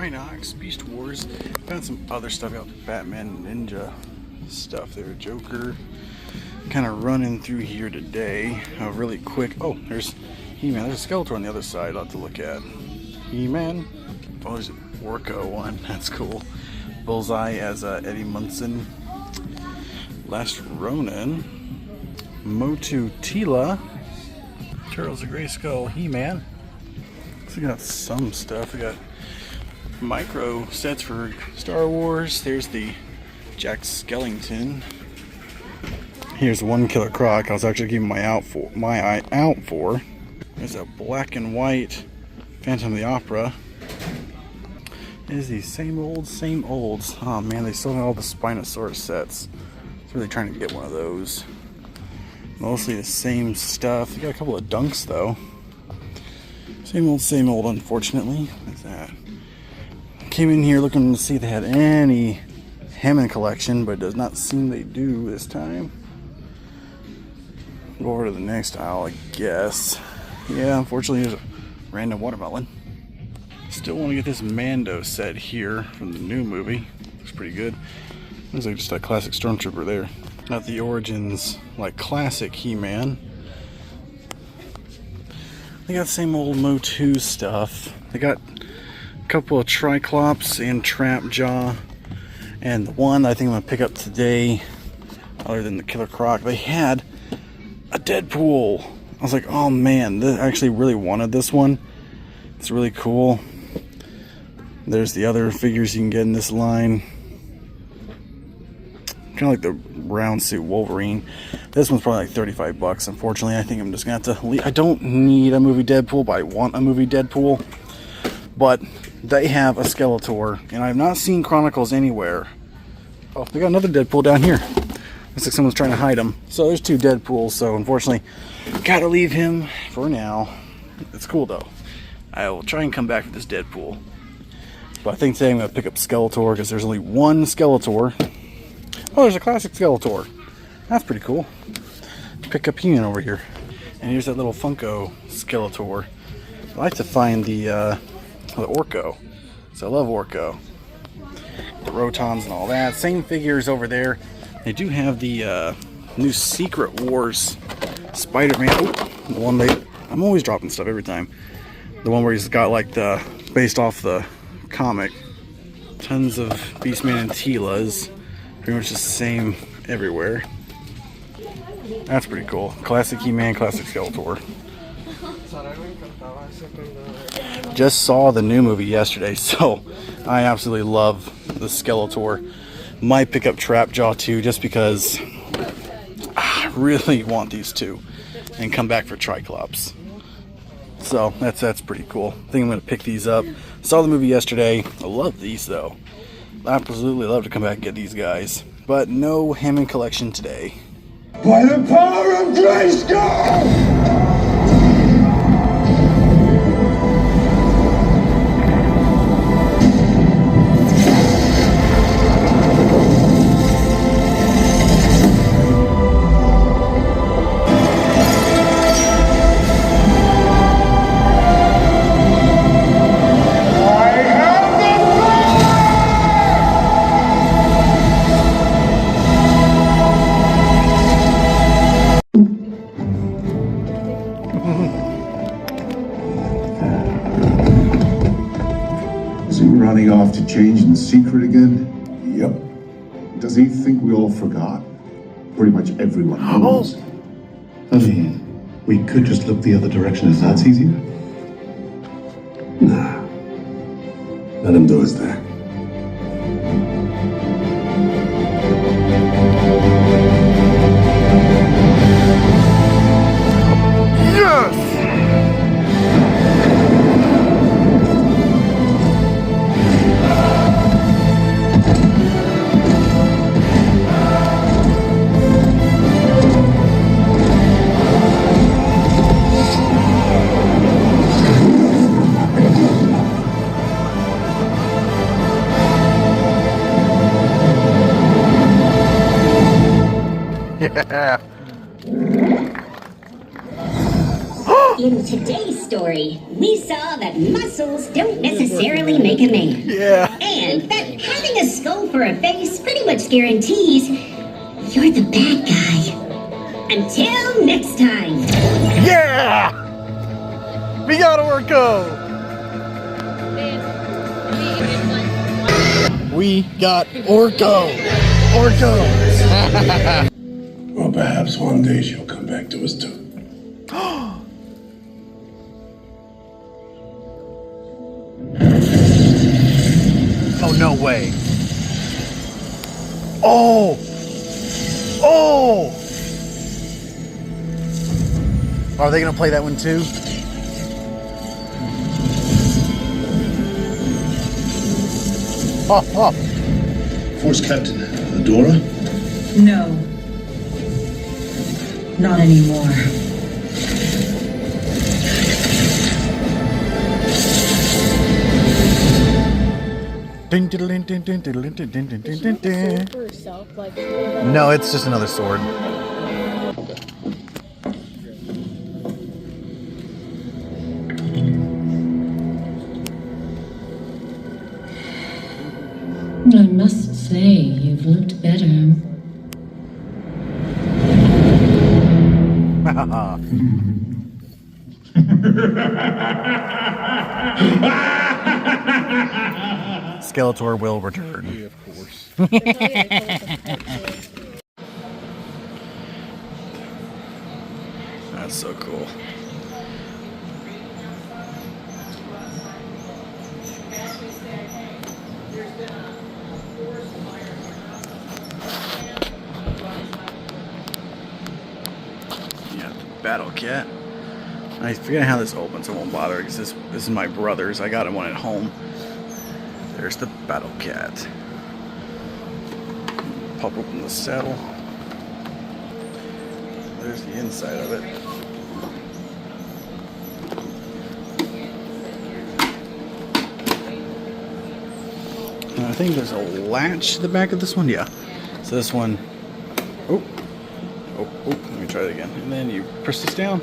Rhinox, Beast Wars. Found some other stuff out, Batman Ninja stuff there, Joker. Kind of running through here today. Really quick. Oh, there's He-Man. There's a Skeletor on the other side I'll have to look at. He-Man. Oh, there's an Orko one. That's cool. Bullseye as Eddie Munson. Last Ronin. Motu Tila. Turtles of Gray Skull. He-Man. So we got some stuff. We got micro sets for Star Wars. There's the Jack Skellington. Here's one Killer Croc I was actually keeping my eye out for. There's a black and white Phantom of the Opera. There's these same olds. Oh man, they still have all the Spinosaurus sets. I was really trying to get one of those. Mostly the same stuff. They got a couple of Dunks though. Same old, unfortunately. What's that? Came in here looking to see if they had any Hammond collection, but it does not seem they do this time. Go over to the next aisle, I guess. Yeah, unfortunately there's a random watermelon. Still want to get this Mando set here from the new movie. Looks pretty good. Looks like just a classic Stormtrooper there. Not the Origins, like classic He-Man. They got the same old Motu stuff. They got a couple of Triclops and Trap Jaw. And the one I think I'm going to pick up today, other than the Killer Croc, they had a Deadpool. I was like, oh man, I actually really wanted this one. It's really cool. There's the other figures you can get in this line. Kind of like the round suit Wolverine. This one's probably like 35 bucks. Unfortunately, I think I'm just going to have to leave. I don't need a movie Deadpool, but I want a movie Deadpool. But they have a Skeletor, and I have not seen Chronicles anywhere. Oh, they got another Deadpool down here. Looks like someone's trying to hide him. So there's two Deadpools, so unfortunately, gotta leave him for now. It's cool though. I will try and come back with this Deadpool. But I think today I'm gonna pick up Skeletor because there's only one Skeletor. Oh, there's a classic Skeletor. That's pretty cool. Pick up He-Man over here. And here's that little Funko Skeletor. I like to find the Orko. So I love Orko. The Rotons and all that. Same figures over there. They do have the new Secret Wars Spider-Man. Oh, the one I'm always dropping stuff every time. The one where he's got like the, based off the comic. Tons of Beastman and Tilas. Pretty much the same everywhere. That's pretty cool. Classic He-Man, classic Skeletor. Just saw the new movie yesterday, so I absolutely love the Skeletor. Might pick up Trapjaw too, just because I really want these two, and come back for Triclops. So that's pretty cool. I think I'm gonna pick these up. Saw the movie yesterday. I love these though. Absolutely love to come back and get these guys, but no Hammond collection today. By the power of Grayskull! Is he running off to change in secret again? Yep. Does he think we all forgot? Pretty much everyone knows. I mean, we could just look the other direction. Is that easier? Nah. Let him do his thing. Yeah. In today's story, we saw that muscles don't necessarily make a man. Yeah. And that having a skull for a face pretty much guarantees you're the bad guy. Until next time. Yeah! We got Orko! We got Orko! Orko! Well, perhaps one day she'll come back to us too. Oh, no way. Oh! Oh! Are they gonna play that one too? Oh! Force Captain Adora? No. Not anymore. No, it's just another sword. I must say, you've looked better. Skeletor will return. Yeah, of course. That's so cool. Yeah, Battle Cat. I forget how this opens, so I won't bother because this is my brother's. I got him one at home. There's the Battle Cat. Pop open the saddle. There's the inside of it. And I think there's a latch to the back of this one. Yeah. So this one. Oh. Let me try it again. And then you press this down,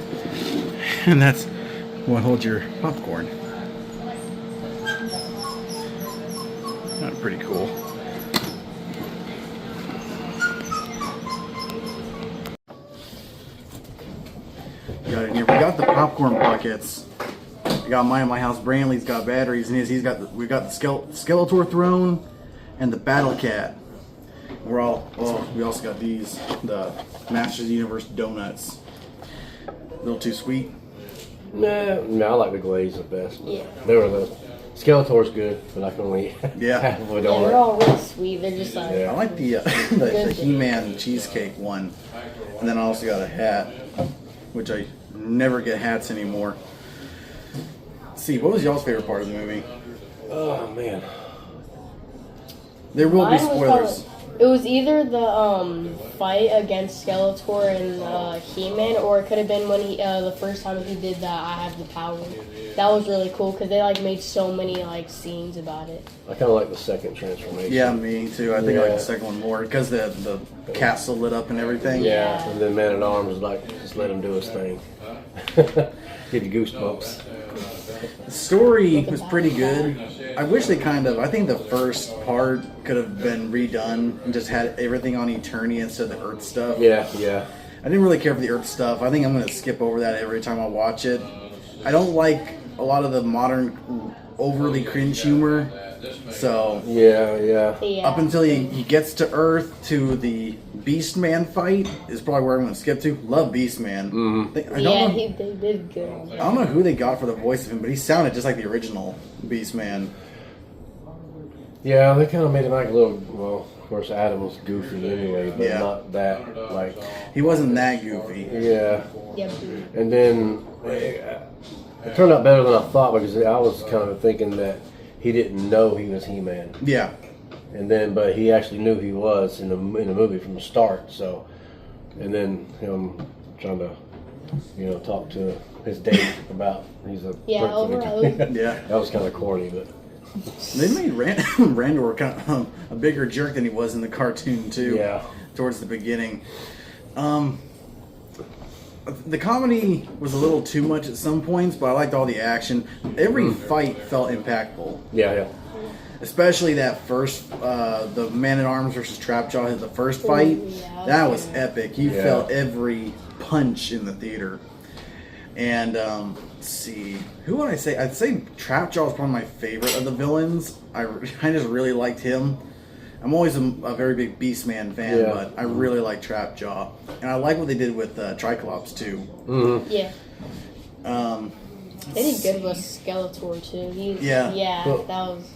and that's what holds your popcorn. Pretty cool. Got it in here. We got the popcorn buckets. I got mine in my house. Brantley's got batteries in his. We've got the Skeletor throne and the Battle Cat. We also got these, the Masters of the Universe donuts. A little too sweet. No, I like the glaze the best. Yeah. They were the Skeletor's good, but I can only half of a donut. They're all really sweet. They're just like... I like the He-Man cheesecake one. And then I also got a hat, which I never get hats anymore. Let's see, what was y'all's favorite part of the movie? Oh, man. There will be spoilers. It was either the fight against Skeletor and He-Man, or it could have been when he the first time he did that I Have the Power. That was really cool because they like made so many like scenes about it. I kind of like the second transformation. Yeah, me too. I think I like the second one more because the castle lit up and everything. Yeah, and then Man at Arms like just let him do his thing. Get the goosebumps. The story was pretty good. I wish they I think the first part could have been redone and just had everything on Eternia instead of the Earth stuff. Yeah. I didn't really care for the Earth stuff. I think I'm going to skip over that every time I watch it. I don't like a lot of the modern overly cringe humor. So yeah. Up until he gets to Earth to the Beastman fight is probably where I'm going to skip to. Love Beastman. Mm-hmm. They did good. I don't know who they got for the voice of him, but he sounded just like the original Beastman. Yeah, they kind of made him like a little. Well, of course, Adam was goofy anyway, but not that like. He wasn't that goofy. Yeah. Yep. And then it turned out better than I thought because I was kind of thinking that he didn't know he was He-Man. Yeah. And then, but he actually knew he was in the movie from the start. So, and then him trying to, talk to his date about he's a yeah. That was kind of corny, but they made Randor kind of a bigger jerk than he was in the cartoon too. Yeah. Towards the beginning. the comedy was a little too much at some points, but I liked all the action. Every fight felt impactful. Yeah. Especially that first, the Man-at-Arms versus Trapjaw, the first fight. That was epic. You felt every punch in the theater. And, let's see. Who would I say? I'd say Trapjaw is probably my favorite of the villains. I just really liked him. I'm always a very big Beastman fan, but I really like Trapjaw. And I like what they did with Triclops, too. Mm-hmm. Yeah. They did good with Skeletor, too. That was...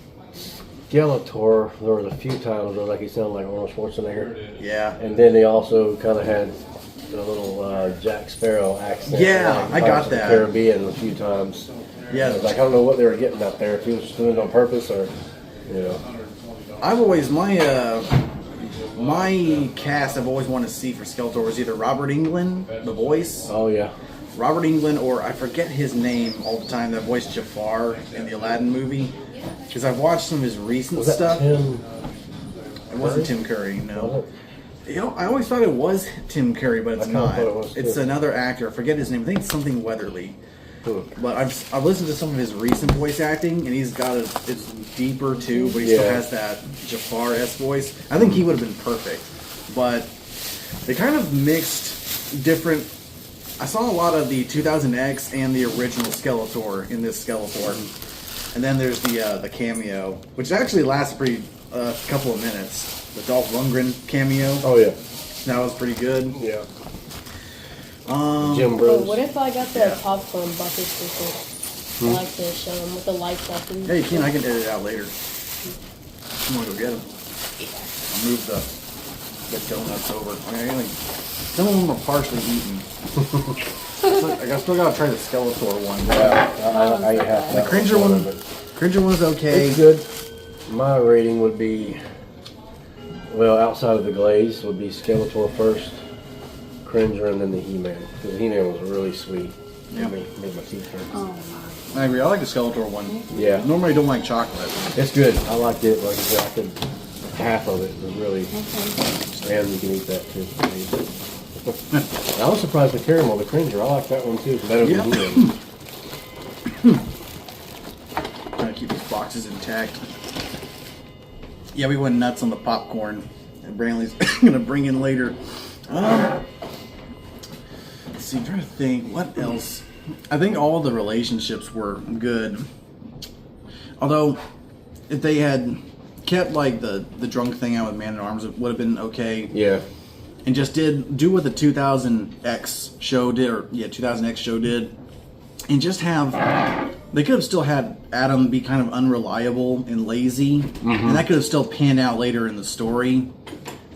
Skeletor, there was a few times where like he sounded like Arnold Schwarzenegger. Yeah. And then they also kind of had a little Jack Sparrow accent. Yeah, I got that. Caribbean a few times. Yeah. Like, I don't know what they were getting out there, if he was just doing it on purpose or, you know. I've always, my cast I've always wanted to see for Skeletor was either Robert Englund, the voice. Oh, yeah. Robert Englund, or I forget his name all the time, that voiced Jafar in the Aladdin movie. Because I've watched some of his recent stuff. Tim It wasn't Tim Curry, no. You know, I always thought it was Tim Curry, but it's not. It's another actor. I forget his name. I think it's something Weatherly. But I've listened to some of his recent voice acting, and he's got it's deeper too, but he still has that Jafar-esque voice. I think he would have been perfect. But they kind of mixed different. I saw a lot of the 2000X and the original Skeletor in this Skeletor. And then there's the cameo, which actually lasts a couple of minutes. The Dolph Lundgren cameo. Oh, yeah. That was pretty good. Yeah. Jim Bros. What if I got the popcorn buckets with it? I like to show them with the light button. Yeah, you can. I can edit it out later. I'm going to go get them. I'll move the donuts over. Some of them are partially eaten. I still got to try the Skeletor one. Yeah, I have the Cringer one. Cringer one's okay. It's good. My rating would be, well, outside of the glaze, would be Skeletor first, Cringer, and then the He-Man. Because the He-Man was really sweet. Yeah. Made my teeth hurt. I agree. I like the Skeletor one. Yeah. Normally I don't like chocolate. It's good. I liked it. Like I said, half of it was really, and you can eat that too. I was surprised with caramel, the Cringer. I like that one too. Better than He-Man. Trying to keep these boxes intact. Yeah, we went nuts on the popcorn, and Brantley's gonna bring in later. Let's see, I'm trying to think what else. I think all the relationships were good. Although, if they had kept like the drunk thing out with Man-at-Arms, it would have been okay. Yeah. And just do what the 2000X show did, or 2000X show did, and just have. They could have still had Adam be kind of unreliable and lazy, and that could have still panned out later in the story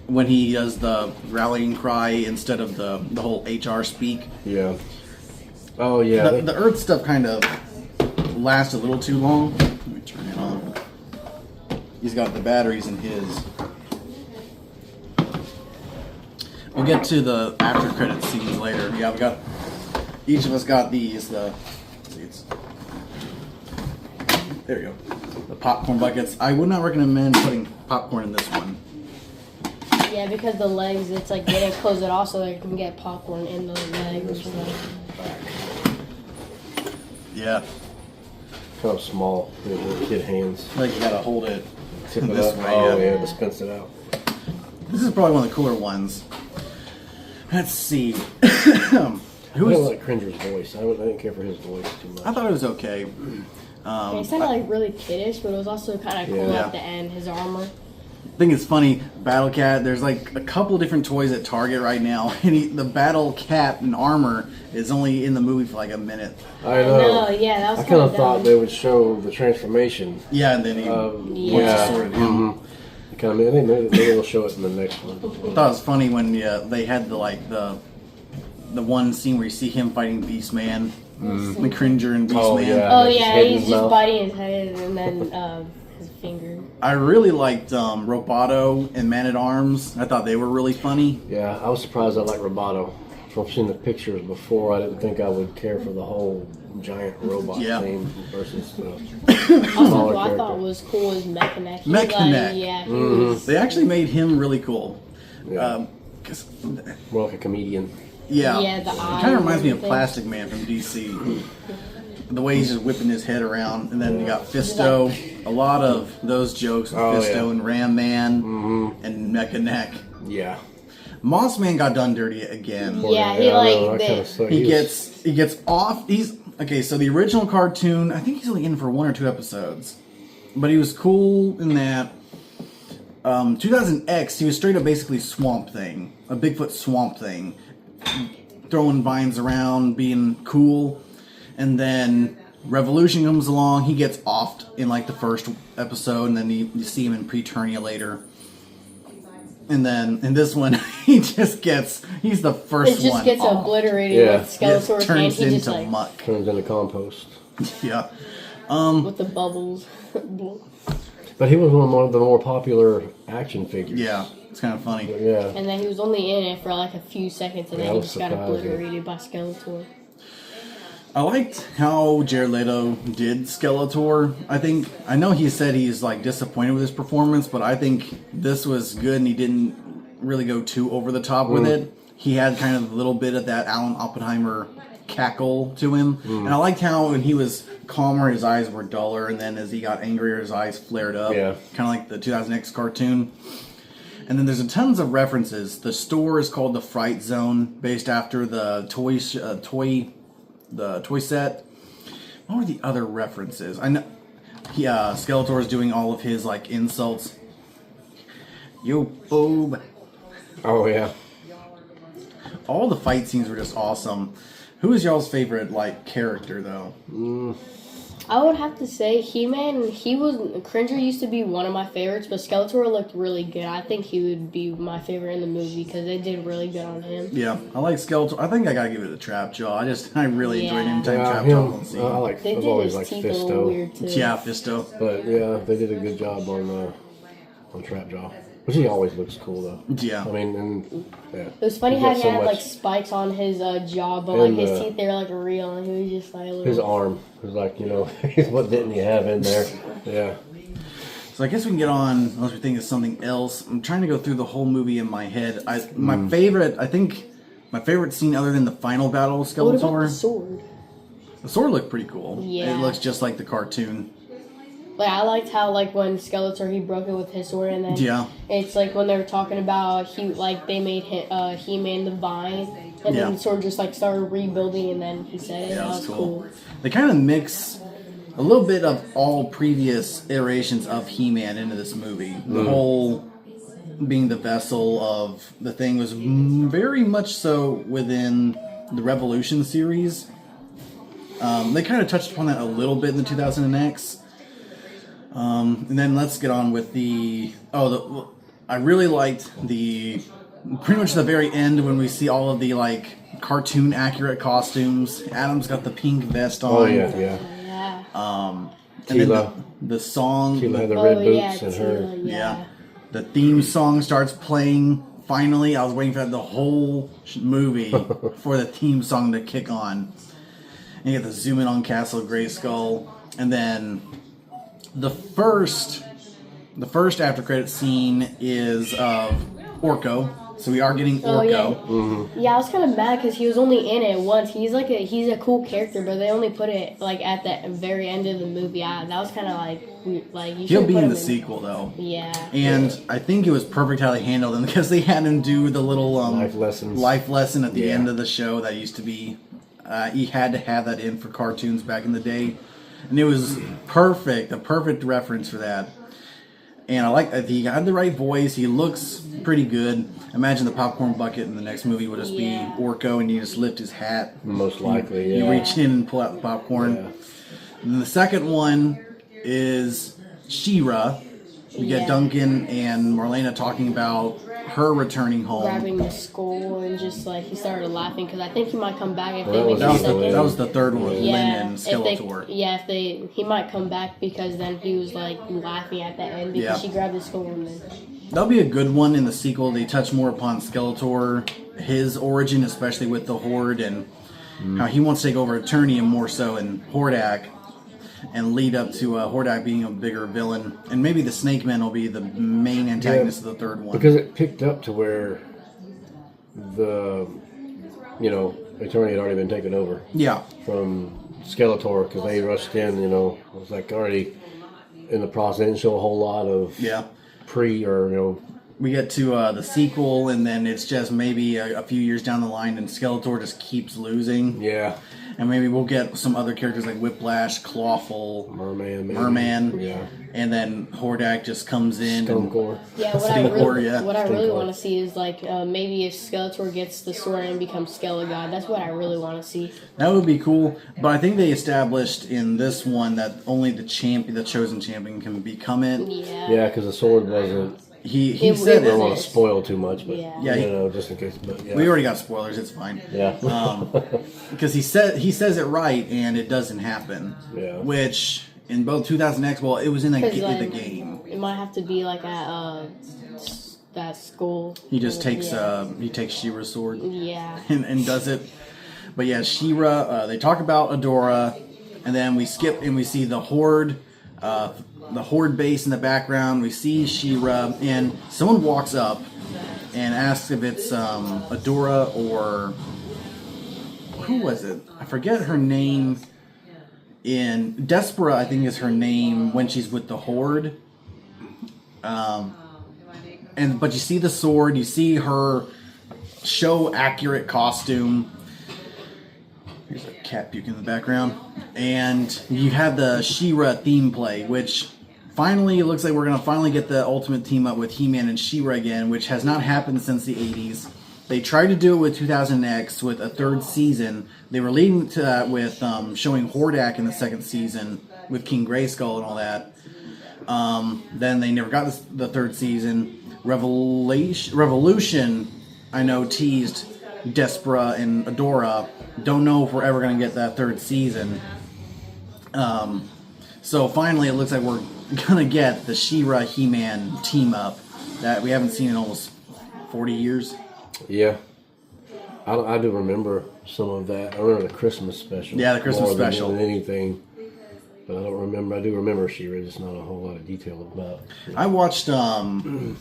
when he does the rallying cry instead of the whole HR speak. Yeah. Oh yeah. The Earth stuff kind of lasts a little too long. Let me turn it on. He's got the batteries in his. We'll get to the after credit scenes later. Yeah, we got each of us got these. There you go. The popcorn buckets. I would not recommend putting popcorn in this one. Yeah, because the legs, it's like they didn't close it off so they can get popcorn in the legs. Yeah. Kind of small, little kid hands. Like you gotta hold it. Tip it this up. way. Oh yeah, dispense it out. This is probably one of the cooler ones. Let's see. I don't like Cringer's voice. I didn't care for his voice too much. I thought it was okay. It sounded like really kiddish, but it was also kind of cool at the end, his armor. I think it's funny, Battle Cat, there's like a couple different toys at Target right now, and the Battle Cat in armor is only in the movie for like a minute. I know. Yeah, that was I kind of thought they would show the transformation. Yeah, and then he sorted him. Maybe they'll show it in the next one. I thought it was funny when they had the one scene where you see him fighting Beastman, the Cringer and Beastman. Oh yeah, he's just biting his head and then his finger. I really liked Roboto and Man-at-Arms. I thought they were really funny. Yeah, I was surprised I liked Roboto. From seeing the pictures before, I didn't think I would care for the whole giant robot thing versus Also, what I thought was cool is Mechaneck. They actually made him really cool. Yeah. More like a comedian. Yeah. Yeah, the It eye kind of reminds me and of everything. Plastic Man from DC. The way he's just whipping his head around, and then you got Fisto. A lot of those jokes with Oh, Fisto yeah. and Ram Man and Mecha Neck. Yeah. Moss Man got done dirty again. Yeah, he I know, like that kinda the, sucked. He was- gets off. He's okay. So the original cartoon, I think he's only in for 1 or 2 episodes, but he was cool in that. 2000X, he was straight up basically Swamp Thing, a Bigfoot Swamp Thing, throwing vines around, being cool, and then Revolution comes along. He gets offed in like the first episode, and then you see him in Preternia later. And then in this one, he's the first it just one gets off. obliterated Yeah. with Skeletor, and Turns he just into like muck. Turns into compost. Yeah. with the bubbles. But he was one of the more popular action figures. Yeah. It's kind of funny. Yeah. And then he was only in it for like a few seconds, and Yeah, then I he was just got surprised, obliterated by Skeletor. I liked how Jared Leto did Skeletor. I know he said he's like disappointed with his performance, but I think this was good and he didn't really go too over the top with it. He had kind of a little bit of that Alan Oppenheimer cackle to him. And I liked how when he was calmer, his eyes were duller, and then as he got angrier, his eyes flared up. Yeah. Kind of like the 2000X cartoon. And then there's tons of references. The store is called the Fright Zone, based after the toy set. What were the other references? I know. Yeah, Skeletor is doing all of his like insults. Yo, boob. Oh yeah. All the fight scenes were just awesome. Who is y'all's favorite like character though? I would have to say He-Man. Cringer used to be one of my favorites, but Skeletor looked really good. I think he would be my favorite in the movie because they did really good on him. Yeah, I like Skeletor. I think I gotta give it a Trap Jaw. I really enjoyed Yeah. anytime Yeah, Trap him, Jaw on scene. They I've did always his liked teeth a little Fisto. weird too. Yeah, Fisto. But yeah, they did a good job on Trapjaw. But he always looks cool though. Yeah. I mean, and yeah. It was funny He's how got he so had much- like spikes on his jaw, but like And, his teeth they were like real, and he was just like a little. His arm was like, what didn't he have in there? Yeah. So I guess we can get on, unless we think of something else. I'm trying to go through the whole movie in my head. My favorite scene other than the final battle of What about the Skeletor, sword? the sword looked pretty cool. Yeah. It looks just like the cartoon. Like I liked how like when Skeletor he broke it with his sword, and then Yeah. it's like when they were talking about they made He-Man the vine, and Yeah. then the sword just like started rebuilding, and then he said it. Yeah, That it was was cool. cool. They kind of mix a little bit of all previous iterations of He-Man into this movie. The whole being the vessel of the thing was very much so within the Revolution series. They kind of touched upon that a little bit in the 2000X. And then let's get on with I really liked pretty much the very end when we see all of the like cartoon accurate costumes. Adam's got the pink vest on. Oh yeah, yeah. Yeah. And then Tila. the song. Tila had the red boots yeah, and her. Tila, Yeah. The theme song starts playing. Finally, I was waiting for that the whole movie for the theme song to kick on. And you get the zoom in on Castle Grayskull, and then the first after credit scene is of Orko. So we are getting Oh, Orko. yeah. Yeah, I was kind of mad because he was only in it once. He's a cool character, but they only put it like at the very end of the movie. That was kind of like you He'll should be put in him the sequel though. Yeah. And I think it was perfect how they handled him because they had him do the little Life lessons. life lesson at the Yeah. end of the show that used to be. He had to have that in for cartoons back in the day, and it was perfect, a perfect reference for that. And I like that he had the right voice. He looks pretty good. Imagine the popcorn bucket in the next movie would just Yeah. be Orko, and you just lift his hat. Most likely, You yeah. reach in and pull out the popcorn. Yeah. And the second one is She-Ra. We get Yeah. Duncan and Marlena talking about her returning home. Grabbing the skull and just like he started laughing because I think he might come back if Well, they make that a was second. That was the third one with Lynn and if they, Skeletor. he might come back because then he was like laughing at the end because Yeah. she grabbed his skull and then That'll be a good one in the sequel. They touch more upon Skeletor, his origin, especially with the Horde, and how he wants to take over Eternium more so in Hordak, and lead up to Hordak being a bigger villain. And maybe the Snake Men will be the main antagonist of the third one. Because it picked up to where Eternity had already been taken over Yeah. from Skeletor because they rushed in. It was like already in the process. They didn't show a whole lot of We get to the sequel, and then it's just maybe a few years down the line, and Skeletor just keeps losing. Yeah. And maybe we'll get some other characters like Whiplash, Clawful, Merman, maybe. Merman. Yeah. And then Hordak just comes in. Stonecore. Yeah, what I really want to see is like maybe if Skeletor gets the sword and becomes Skelegod. That's what I really want to see. That would be cool. But I think they established in this one that only the chosen champion, can become it. Yeah. Yeah, because the sword wasn't. He said I it. don't want to spoil too much, but Yeah. just in case. But yeah. We already got spoilers. It's fine. Yeah. Because he says it right, and it doesn't happen. Yeah. Which in both 2000X, well, it was in the game. It might have to be like at that school. He just takes She-Ra's sword. Yeah. And does it. But yeah, She-Ra. They talk about Adora, and then we skip and we see the Horde. The Horde base in the background. We see She-Ra, and someone walks up and asks if it's Adora or who was it? I forget her name. In Despera, I think is her name when she's with the Horde. But you see the sword, you see her show accurate costume. Here's a cat puking in the background. And you have the She-Ra theme play, which finally, it looks like we're going to finally get the ultimate team up with He-Man and She-Ra again, which has not happened since the 80s. They tried to do it with 2000X with a third season. They were leading to that with showing Hordak in the second season with King Grayskull and all that. Then they never got the third season. Revolution, I know, teased Despera and Adora. Don't know if we're ever going to get that third season. So finally, it looks like we're going to get the She-Ra He-Man team up that we haven't seen in almost 40 years. Yeah. I do remember some of that. I remember the Christmas special. Yeah, the Christmas more special. Than anything. But I don't remember. I do remember She-Ra, just not a whole lot of detail about. I watched, not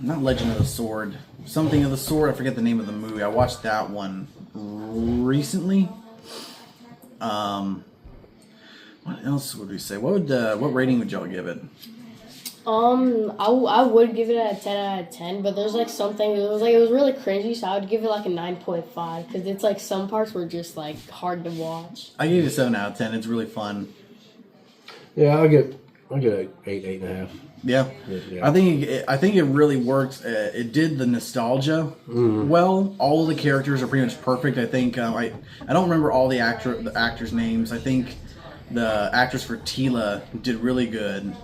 Legend of the Sword, something of the Sword. I forget the name of the movie. I watched that one recently. What else would we say? What rating would y'all give it? I would give it a 10 out of 10, but there's like something, it was really cringy, so I would give it like a 9.5, because it's like some parts were just like hard to watch. I gave it a 7 out of 10. It's really fun. Yeah, I'll get an 8.5. Yeah. I think it really works. It did the nostalgia well. All of the characters are pretty much perfect. I think I don't remember all the actors' names. I think the actress for Teela did really good.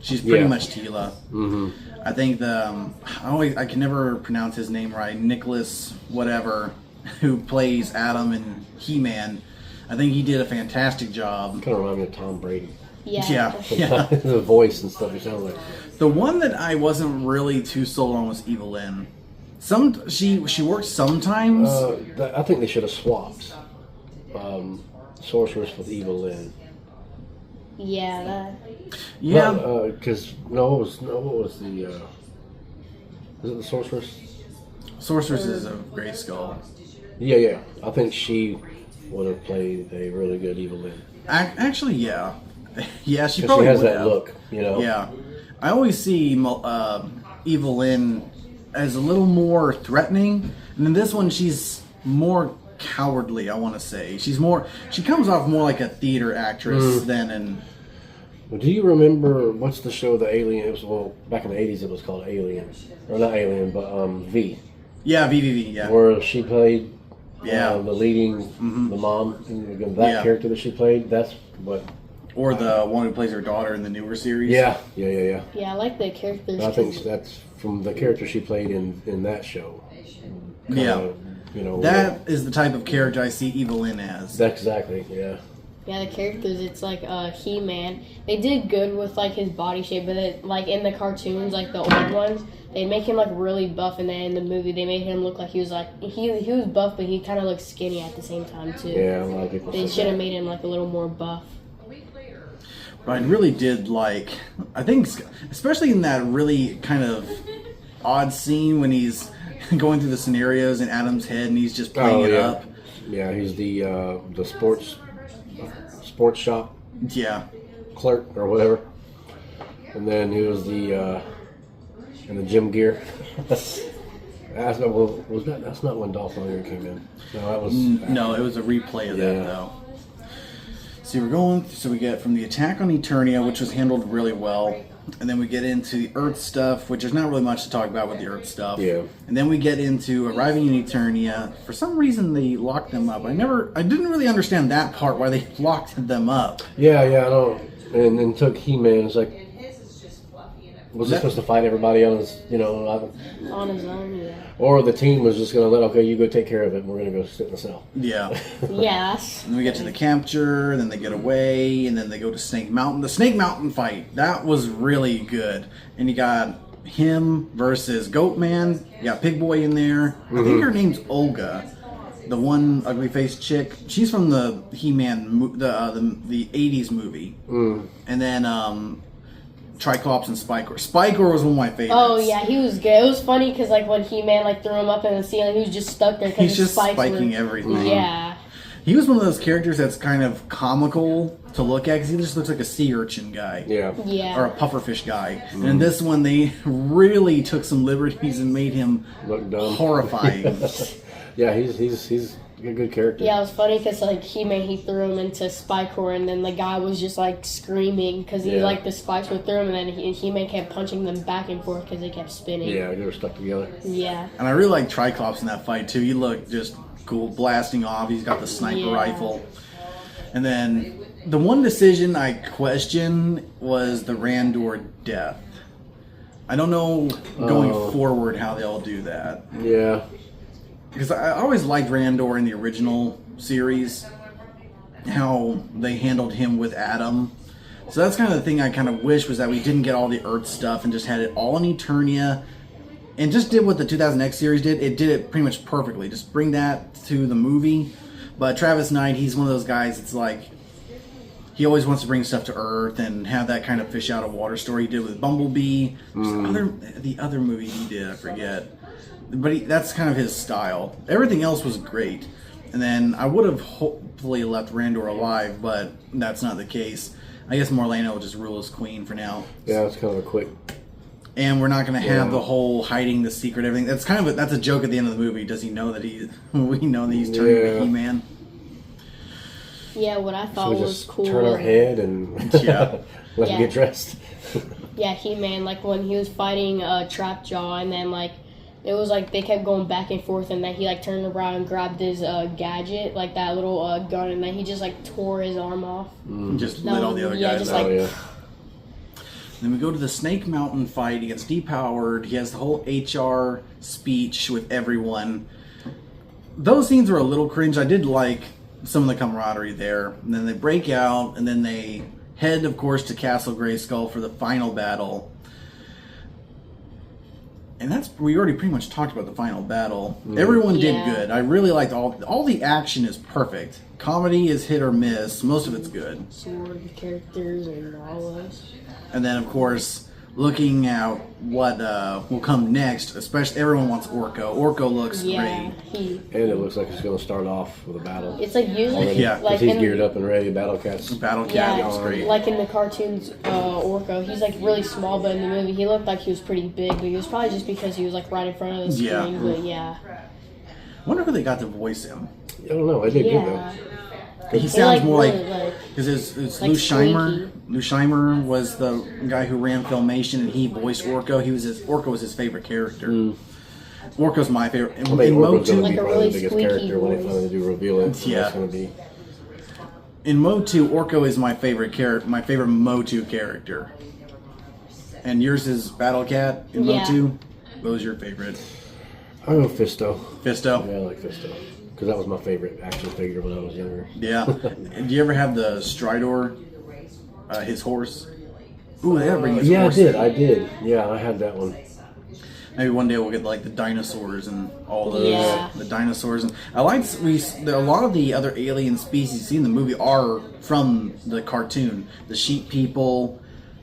She's pretty much Teela. Mm-hmm. I think I can never pronounce his name right. Nicholas whatever, who plays Adam and He-Man. I think he did a fantastic job. Kind of remind me of Tom Brady. Yeah. The voice and stuff. He sounds like. The one that I wasn't really too sold on was Evil Lynn. She works sometimes. I think they should have swapped Sorceress with Evil Lynn. Yeah. Because what was the? Was it the Sorceress? Sorceress is a Grayskull. Yeah. I think she would have played a really good Evil Lynn. Actually, yeah. Yeah, she Because probably she has would that have. look, Yeah. I always see Evil Lynn as a little more threatening. And in this one, she's more cowardly, I want to say. She comes off more like a theater actress than an... Well, do you remember, what's the show, the Alien? Back in the 80s it was called Alien. Or not Alien, but V. Yeah, VVV, yeah. Where she played the leading, the mom. And that character that she played, that's what... Or the one who plays her daughter in the newer series. Yeah. Yeah, I like the characters. I think that's from the character she played in that show. That is the type of character I see Evil Lynn as. That's exactly, yeah. Yeah, the characters, it's like He-Man. They did good with like his body shape, but like in the cartoons, like the old ones, they make him like really buff, and then in the movie they made him look like he was like he was buff, but he kind of looked skinny at the same time too. Yeah, a lot of people. They should have made him like a little more buff. But I really did I think, especially in that really kind of odd scene when he's going through the scenarios in Adam's head, and he's just playing it up. Yeah, he's the sports shop Yeah. clerk or whatever. And then he was the in the gym gear. That's not when Dolph Lundgren came in. No, that was No, it was a replay of that though. So we get from the attack on Eternia, which was handled really well, and then we get into the Earth stuff, which there's not really much to talk about with the Earth stuff. Yeah. And then we get into arriving in Eternia. For some reason, they locked them up. I didn't really understand that part, why they locked them up. Yeah, I don't. And then took He-Man. It's like, was he supposed to fight everybody on his, On his own, yeah. Or the team was just going to okay, you go take care of it, and we're going to go sit in the cell. Yeah. Yes. And then we get to the capture, and then they get away, and then they go to Snake Mountain. The Snake Mountain fight, that was really good. And you got him versus Goatman. You got Pig Boy in there. I think her name's Olga. The one ugly-faced chick. She's from the He-Man, the 80s movie. And then, Triclops and Spikor. Spikor was one of my favorites. Oh yeah, he was good. It was funny because when He-Man threw him up in the ceiling, he was just stuck there. He's just spiking everything. Yeah. He was one of those characters that's kind of comical to look at because he just looks like a sea urchin guy. Yeah. Yeah. Or a pufferfish guy. And in this one, they really took some liberties and made him look dumb, horrifying. Yeah, he's a good character. Yeah, it was funny because He-Man, he threw him into Spikor, and then the guy was just screaming because the spikes were through him, and then He-Man kept punching them back and forth because they kept spinning. Yeah, they were stuck together. Yeah. And I really like Triclops in that fight too. He looked just cool, blasting off. He's got the sniper rifle. And then the one decision I questioned was the Randor death. I don't know going forward how they'll do that. Yeah. Because I always liked Randor in the original series, how they handled him with Adam. So that's kind of the thing I kind of wish was that we didn't get all the Earth stuff and just had it all in Eternia and just did what the 2000X series did. It did it pretty much perfectly. Just bring that to the movie. But Travis Knight, he's one of those guys, it's like, he always wants to bring stuff to Earth and have that kind of fish out of water story he did with Bumblebee. The other movie he did, I forget. But that's kind of his style. Everything else was great. And then I would have hopefully left Randor alive, but that's not the case. I guess Marlena will just rule as queen for now. Yeah, it's kind of a quick. And we're not going to have the whole hiding the secret, everything. That's kind of that's a joke at the end of the movie. Does he know that we know that he's turning into He-Man? Yeah, what I thought was just cool. Turn our head and let him get dressed. Yeah, He-Man, when he was fighting Trapjaw, and then it was they kept going back and forth, and then he turned around and grabbed his gadget, that little gun, and then he just tore his arm off. Just lit all the other guys out. Yeah. Then we go to the Snake Mountain fight. He gets depowered. He has the whole HR speech with everyone. Those scenes were a little cringe. I did like some of the camaraderie there. And then they break out, and then they head, of course, to Castle Grayskull for the final battle. And we already pretty much talked about the final battle. Everyone did good. I really liked all the action is perfect. Comedy is hit or miss. Most of it's good. Sword characters and all those. And then, of course, looking at what will come next, especially everyone wants Orko. Orko looks great. And it looks like he's going to start off with a battle. It's usually because he's geared up and ready. Battle Cat looks great. Like in the cartoons, Orko, he's really small, but in the movie he looked like he was pretty big. But it was probably just because he was right in front of the screen. But I wonder who they got to voice him. I don't know. I did good though. He sounds more because it's Lou Scheimer. Lou Scheimer was the guy who ran Filmation, and he voiced Orko. Orko was his favorite character. Orko's my favorite. I mean, Orko's going to be probably the biggest character when they finally do reveal it. So that's going to be. In Motu, Orko is my favorite character. My favorite Motu character. And yours is Battle Cat in Motu. What was your favorite? I'll go Fisto. Fisto. Yeah, I like Fisto. Because that was my favorite action figure when I was younger. Yeah. Do you ever have the Stridor, his horse? Ooh, they gotta bring his horse. I did. Yeah, I had that one. Maybe one day we'll get the dinosaurs and all those. Yeah. The dinosaurs. And I like, a lot of the other alien species you see in the movie are from the cartoon. The sheep people,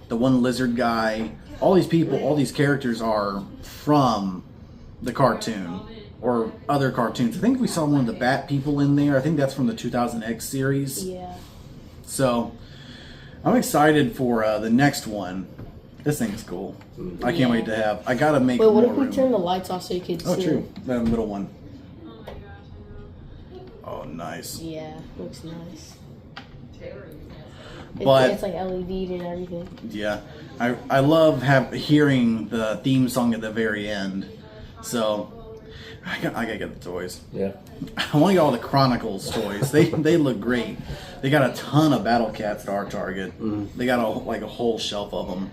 the one lizard guy. All these people, all these characters are from the cartoon or other cartoons. I think we saw one of the Bat People in there. I think that's from the 2000X series. Yeah. So I'm excited for the next one. This thing is cool. I can't wait to have. I gotta make. Wait, what more if we room. turn the lights off so you could see? Oh, true. The middle one. Oh, nice. Yeah, looks nice. But It's like LED and everything. yeah, I love hearing the theme song at the very end. So I gotta get the toys. Yeah. I want to get all the Chronicles toys. They look great. They got a ton of Battle Cats at our Target. They got a whole shelf of them.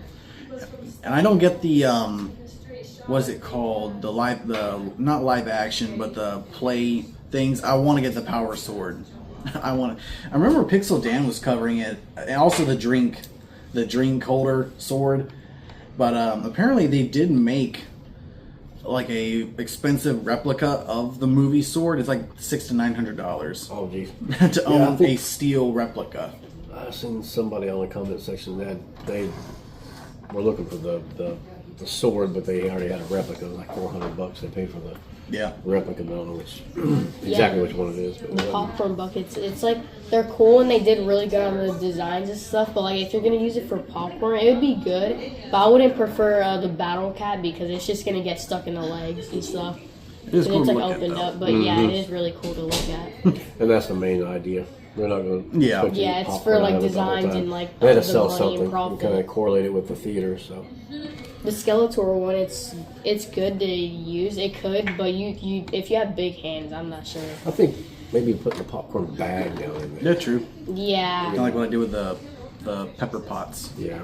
And I don't get the what is it called? The not live action, but the play things. I want to get the Power Sword. I remember Pixel Dan was covering it, and also the drink holder sword. But apparently they did make like a expensive replica of the movie sword. It's like $600 to $900 Oh, geez. to own a steel replica. I've seen somebody on the comment section that they were looking for the sword, but they already had a replica. It was like $400. They paid for the replica. I don't know exactly which one it is. But The popcorn buckets, it's like they're cool and they did really good on the designs and stuff. But like if you're gonna use it for popcorn, it would be good. But I wouldn't prefer the Battle Cat because it's just gonna get stuck in the legs and stuff. It is And cool it's to like look at, opened though. up, but yeah, it is really cool to look at. And that's the main idea. They're not going to. Yeah. Yeah, it's for like designs and like they had to the sell money something and and kind profit. of correlate it with the theater. So The Skeletor one, it's good to use. It could, but you if you have big hands, I'm not sure. I think maybe putting the popcorn bag down in there. Yeah, true. Yeah. Kind of like what I do with the pepper pots. Yeah.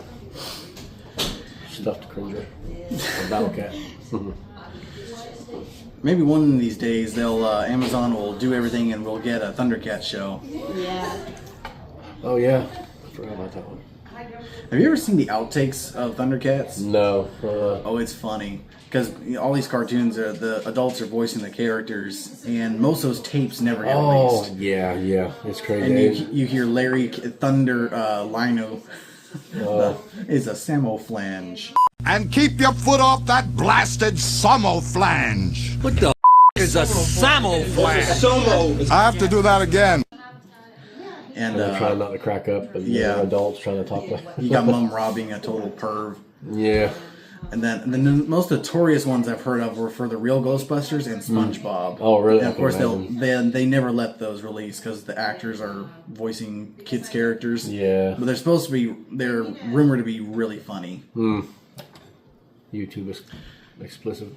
Stuffed cringer. Or Battle Cat. Maybe one of these days they'll Amazon will do everything and we'll get a Thundercat show. Yeah. Oh yeah, I forgot about that one. Have you ever seen the outtakes of Thundercats? No. Oh, it's funny because all these cartoons the adults are voicing the characters, and most of those tapes never get Oh released. yeah, it's crazy. And you hear Larry Thunder Lino is a Samoflange. And keep your foot off that blasted Samoflange. What the is a Samoflange? I have to do that again. And they're trying not to crack up, and yeah, adults trying to talk about. You got Mum robbing a total perv. Yeah. And then the most notorious ones I've heard of were for the real Ghostbusters and SpongeBob. Oh, really? And of course they never let those release because the actors are voicing kids' characters. Yeah. But they're rumored to be really funny. YouTube is explicit.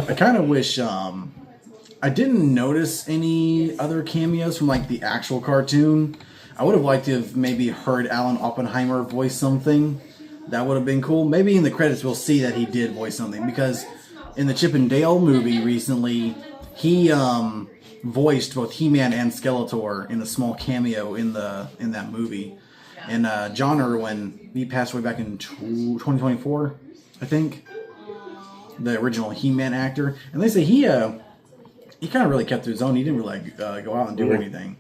I kind of wish I didn't notice any other cameos from like the actual cartoon. I would have liked to have maybe heard Alan Oppenheimer voice something. That would have been cool. Maybe in the credits we'll see that he did voice something, because in the Chip and Dale movie recently, he voiced both He-Man and Skeletor in a small cameo in that movie. And John Irwin, he passed away back in 2024, I think. The original He-Man actor, and they say he kind of really kept to his own. He didn't really go out and do anything.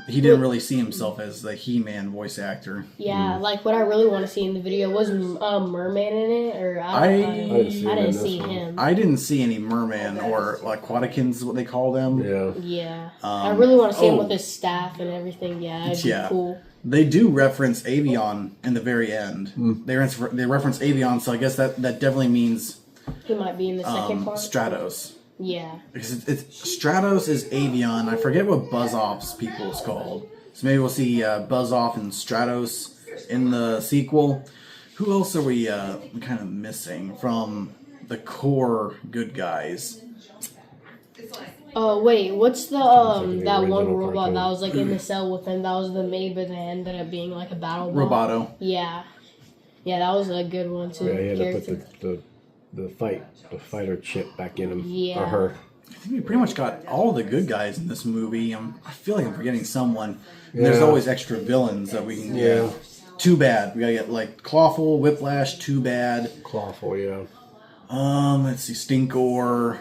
He didn't really see himself as the He-Man voice actor. Yeah, like what I really want to see in the video was Merman in it, or I didn't see him. I didn't see any Merman or like Aquaticans, is what they call them. Yeah. Yeah. I really want to see him with his staff and everything. Yeah, it'd be cool. They do reference Avion in the very end. They reference Avion, so I guess that definitely means he might be in the second part. Stratos. Yeah. Because Stratos is Avion. I forget what Buzz-Off's people is called. So maybe we'll see Buzz-Off and Stratos in the sequel. Who else are we kind of missing from the core good guys? Oh wait, what's the that one robot that was like in the cell with him? That was the maid, but it ended up being like a battle bot. Roboto. Yeah, that was a good one too. Yeah, he had to put the fighter chip back in him. Yeah. Or her. I think we pretty much got all the good guys in this movie. I feel like I'm forgetting someone. And there's always extra villains that we can get. Yeah. Too Bad. We gotta get like Clawful, Whiplash, Too Bad. Clawful, yeah. Let's see, Stinkor.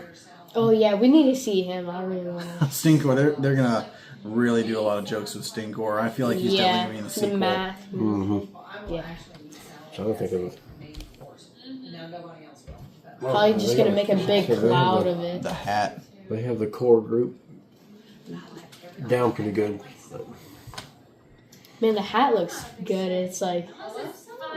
Oh yeah, we need to see him. I really want to. Stinkor, they're gonna really do a lot of jokes with Stinkor. I feel like he's definitely gonna be in the sequel. The math. Mm-hmm. Yeah. Trying to think of it. Probably just gonna make a big cloud of it. The hat. They have the core group down pretty good. Man, the hat looks good. It's like,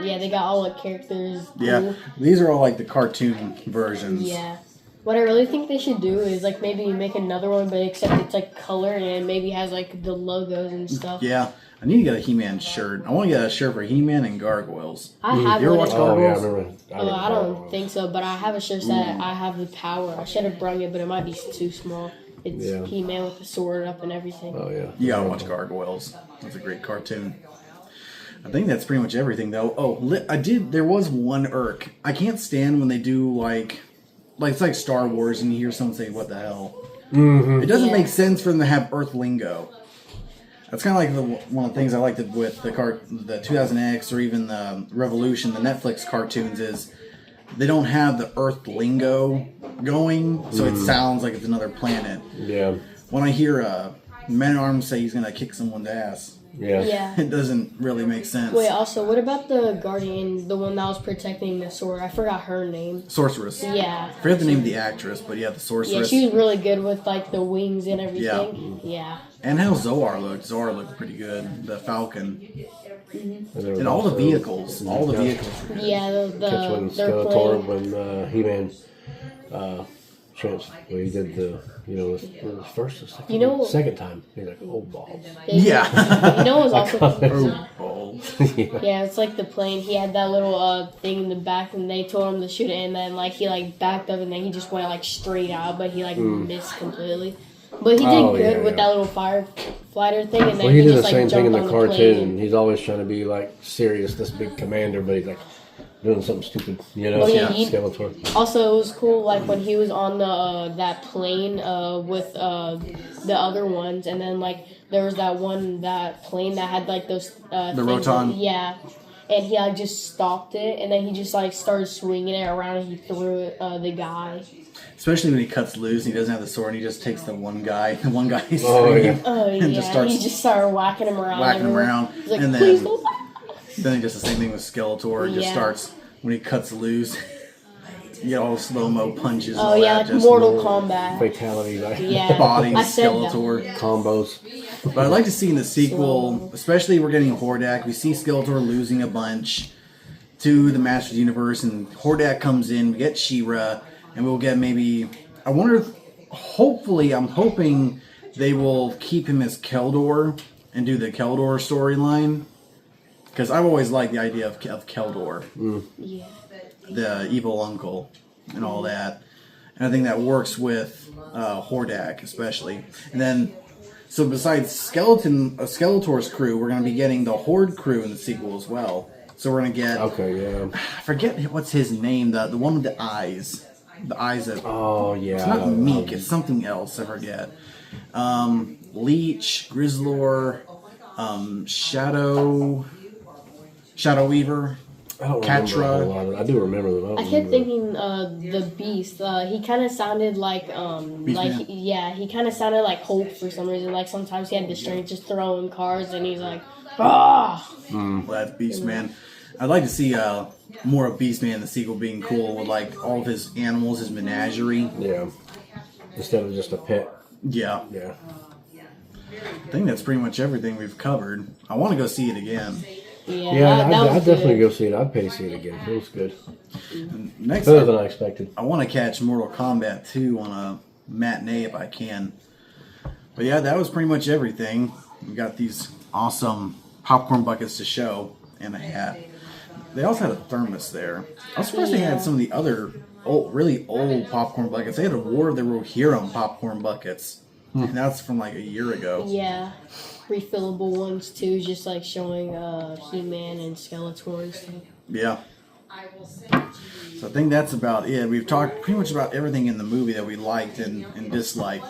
yeah, they got all the characters. Yeah, cool. these are all like the cartoon versions. Yeah. What I really think they should do is like maybe make another one, but except it's like color and it maybe has like the logos and stuff. Yeah, I need to get a He-Man shirt. I want to get a shirt for He-Man and Gargoyles. I have You ever one. watch Oh, yeah, I Gargoyles? remember. I don't think so, but I have a shirt that I have the power. I should have brung it, but it might be too small. It's Yeah. He-Man with the sword up and everything. Oh, yeah. You gotta watch Gargoyles. That's a great cartoon. I think that's pretty much everything, though. Oh, there was one irk. I can't stand when they do like it's like Star Wars, and you hear someone say, "What the hell?" It doesn't make sense for them to have Earth lingo. That's kind of like one of the things I liked with the 2000X or even the Revolution, the Netflix cartoons, is they don't have the Earth lingo going, so it sounds like it's another planet. Yeah. When I hear Man-at-Arms say he's gonna kick someone's ass, Yeah. it doesn't really make sense. Wait, also, what about the Guardian, the one that was protecting the sword? I forgot her name. Sorceress. Yeah. I forget the name of the actress, but yeah, the sorceress. Yeah, she was really good with like the wings and everything. Yeah. And how Zoar looked. Zoar looked pretty good. The Falcon. And And all the vehicles. All the vehicles. Were good. Yeah, Catch when they're Skeletor, playing. when He-Man, he did the, it was first or second, second time. He's like, oh, balls. Yeah. You know what was also Oh, balls. Yeah, it's like the plane. He had that little thing in the back, and they told him to shoot it, and then like he like backed up, and then he just went like straight out, but he like missed completely. But he did good with that little firefighter thing, and then Well, he did just the like same thing in jumped the on cartoon. plane. He's always trying to be like serious, this big commander, but he's like doing something stupid, Well, yeah, Skeletor. Also, it was cool like when he was on the that plane with the other ones, and then like there was that plane that had like those The things Roton. yeah. And he like just stopped it, and then he just like started swinging it around, and he threw it the guy. Especially when he cuts loose and he doesn't have the sword, and he just takes the one guy he's Oh, freeing, yeah. Oh and yeah, just starts he just started whacking him around. whacking him everywhere. around. He's like, And please then, go back. then he does the same thing with Skeletor. He just Yeah. starts, when he cuts loose, you know, all slow-mo punches and Oh all yeah, that. like Just Mortal Kombat. Fatality, like Yeah, body I said Skeletor. combos. But I'd like to see in the sequel, especially we're getting Hordak, we see Skeletor losing a bunch to the Masters Universe, and Hordak comes in, we get She-Ra, and we'll get maybe, I wonder if, hopefully, I'm hoping they will keep him as Keldor and do the Keldor storyline. Because I've always liked the idea of Keldor, Yeah. the evil uncle, and all that. And I think that works with Hordak, especially. And then, so besides Skeletor's crew, we're going to be getting the Horde crew in the sequel as well. So we're going to get, Okay, yeah. I forget what's his name, the one with the eyes. The eyes that, Oh, yeah. it's not Meek, it's something else, I forget. Leech, Grizzlor, Shadow Weaver. I don't remember Catra. a whole lot of it. I do remember them. I kept thinking the Beast. He kind of sounded like Beastman? he kind of sounded like Hulk for some reason. Like sometimes he had the strength just throwing cars, and he's like, ah. Well, that's Beastman. I'd like to see more of Beastman in the sequel being cool with like all of his animals, his menagerie. Yeah. Instead of just a pet. Yeah. Yeah. I think that's pretty much everything we've covered. I want to go see it again. Yeah, Yeah, that I'd was definitely good. go see it. I'd pay to see it again. It was good. Next Better than time, I expected. I want to catch Mortal Kombat 2 on a matinee if I can. But yeah, that was pretty much everything. We got these awesome popcorn buckets to show and a hat. They also had a thermos there. I was surprised they had some of the other really old popcorn buckets. They had a War of the Rohirrim popcorn buckets. And that's from like a year ago. Yeah, refillable ones too, just like showing He-Man and Skeletor and stuff. Yeah. So I think that's about it. We've talked pretty much about everything in the movie that we liked and disliked.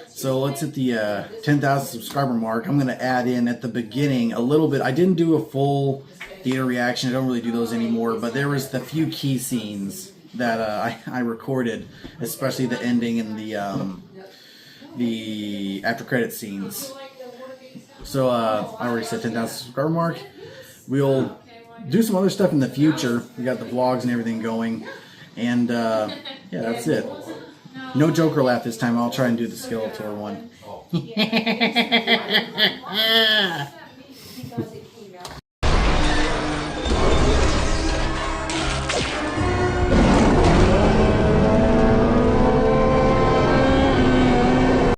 So let's hit the 10,000 subscriber mark. I'm going to add in at the beginning a little bit. I didn't do a full theater reaction. I don't really do those anymore. But there was the few key scenes that I recorded, especially the ending and the after credit scenes. So I already said 10,000 subscriber mark. We'll do some other stuff in the future. We got the vlogs and everything going. And yeah, that's it. No Joker laugh this time. I'll try and do the Skeletor one.